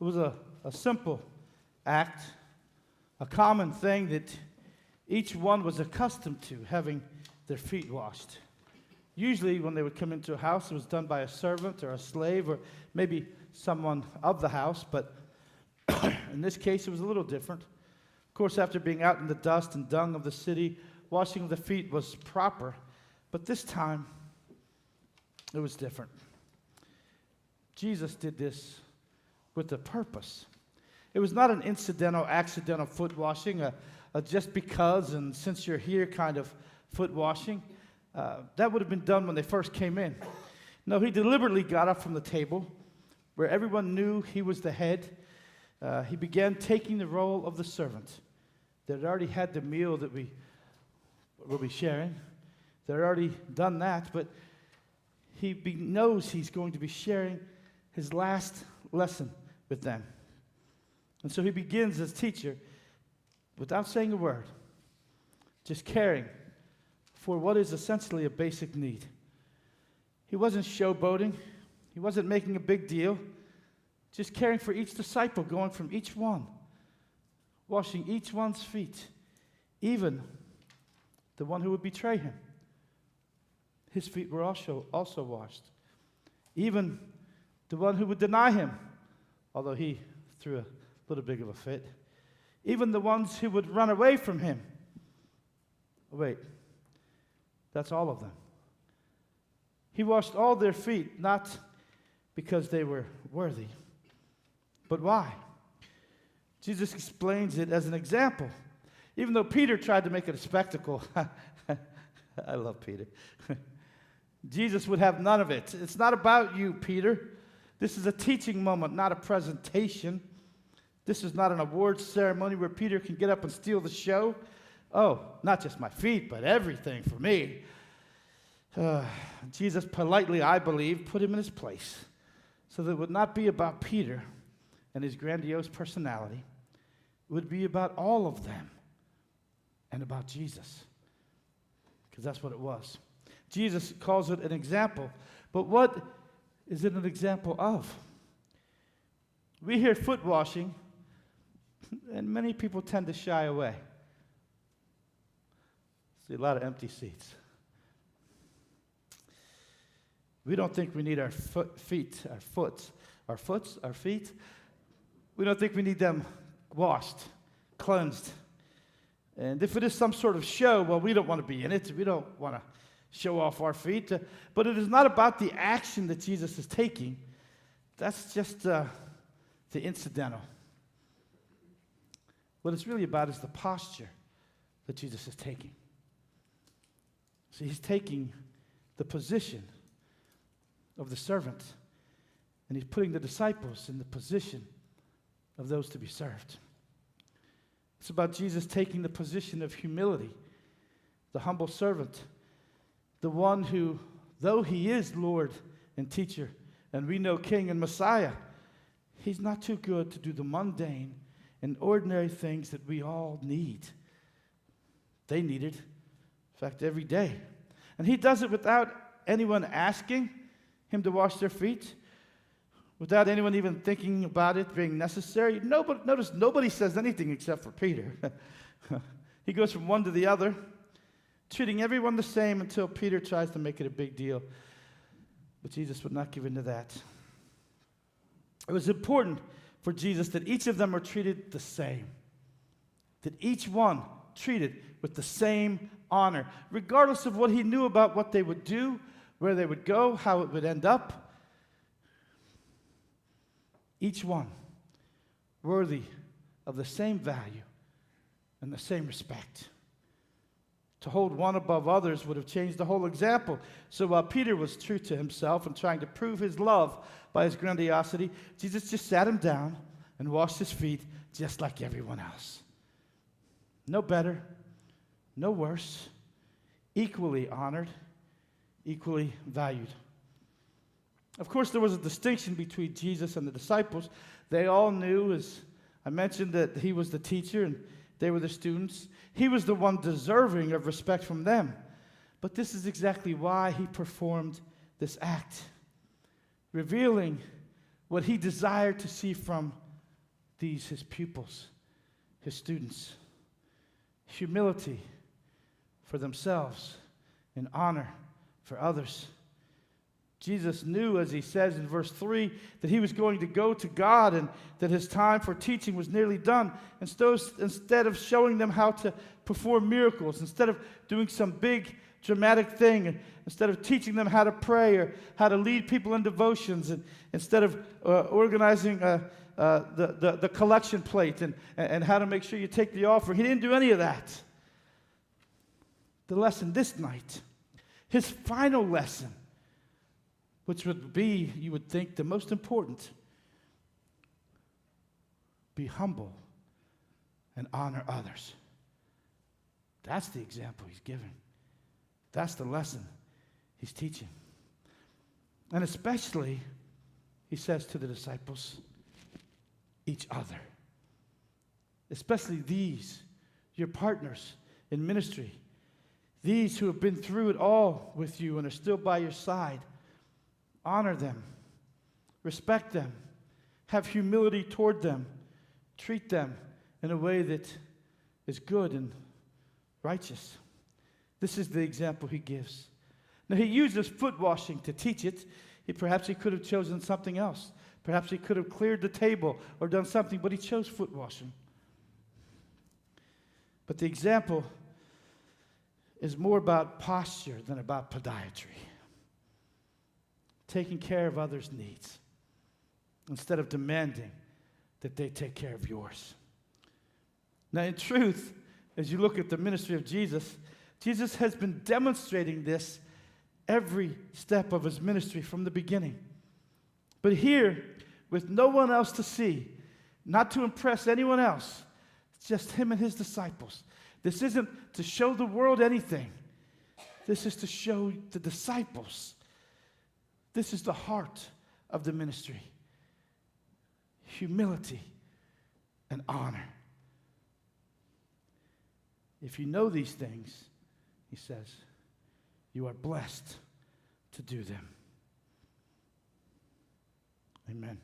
It was a simple act, a common thing that each one was accustomed to, having their feet washed. Usually when they would come into a house, it was done by a servant or a slave or maybe someone of the house, but in this case it was a little different. Of course, after being out in the dust and dung of the city, washing of the feet was proper, but this time it was different. Jesus did this with a purpose. It was not an incidental, accidental foot washing, a just because and since you're here kind of foot washing. That would have been done when they first came in. No, he deliberately got up from the table where everyone knew he was the head. He began taking the role of the servant. They had already had the meal that we will be sharing. They had already done that, but he knows he's going to be sharing his last lesson with them. And so he begins as teacher without saying a word, just caring for what is essentially a basic need. He wasn't showboating. He wasn't making a big deal. Just caring for each disciple, going from each one, washing each one's feet, even the one who would betray him. His feet were also washed. Even the one who would deny him, although he threw a little bit of a fit. Even the ones who would run away from him. Wait, that's all of them. He washed all their feet, not because they were worthy, but why? Jesus explains it as an example. Even though Peter tried to make it a spectacle, I love Peter. Jesus would have none of it. It's not about you, Peter. This is a teaching moment, not a presentation. This is not an awards ceremony where Peter can get up and steal the show. Oh, not just my feet, but everything for me. Jesus politely, I believe, put him in his place so that it would not be about Peter and his grandiose personality. It would be about all of them and about Jesus, because that's what it was. Jesus calls it an example, but what is it an example of? We hear foot washing, and many people tend to shy away. See a lot of empty seats. We don't think we need our feet. We don't think we need them washed, cleansed. And if it is some sort of show, well, we don't want to be in it. We don't want to show off our feet. But it is not about the action that Jesus is taking. That's just the incidental. What it's really about is the posture that Jesus is taking. So he's taking the position of the servant, and he's putting the disciples in the position of those to be served. It's about Jesus taking the position of humility, the humble servant, the one who, though he is Lord and teacher, and we know King and Messiah, he's not too good to do the mundane and ordinary things that we all need. They need it, in fact, every day. And he does it without anyone asking him to wash their feet, without anyone even thinking about it being necessary. Notice nobody says anything except for Peter. He goes from one to the other, treating everyone the same until Peter tries to make it a big deal. But Jesus would not give in to that. It was important for Jesus that each of them were treated the same, that each one treated with the same honor, regardless of what he knew about what they would do, where they would go, how it would end up. Each one worthy of the same value and the same respect. To hold one above others would have changed the whole example. So while Peter was true to himself and trying to prove his love by his grandiosity, Jesus just sat him down and washed his feet just like everyone else. No better, no worse, equally honored, equally valued. Of course, there was a distinction between Jesus and the disciples. They all knew, as I mentioned, that he was the teacher and they were the students. He was the one deserving of respect from them. But this is exactly why he performed this act, revealing what he desired to see from these his pupils, his students. Humility for themselves and honor for others. Jesus knew, as he says in verse 3, that he was going to go to God and that his time for teaching was nearly done. And so instead of showing them how to perform miracles, instead of doing some big dramatic thing, instead of teaching them how to pray or how to lead people in devotions, and instead of organizing the collection plate and how to make sure you take the offering, he didn't do any of that. The lesson this night, his final lesson, which would be, you would think, the most important. Be humble and honor others. That's the example he's giving. That's the lesson he's teaching. And especially, he says to the disciples, each other. Especially these, your partners in ministry. These who have been through it all with you and are still by your side. Honor them, respect them, have humility toward them, treat them in a way that is good and righteous. This is the example he gives. Now, he uses foot washing to teach it. Perhaps he could have chosen something else. Perhaps he could have cleared the table or done something, but he chose foot washing. But the example is more about posture than about podiatry. Taking care of others' needs instead of demanding that they take care of yours. Now, in truth, as you look at the ministry of Jesus, Jesus has been demonstrating this every step of his ministry from the beginning. But here, with no one else to see, not to impress anyone else, it's just him and his disciples. This isn't to show the world anything. This is to show the disciples. This is the heart of the ministry. Humility and honor. If you know these things, he says, you are blessed to do them. Amen.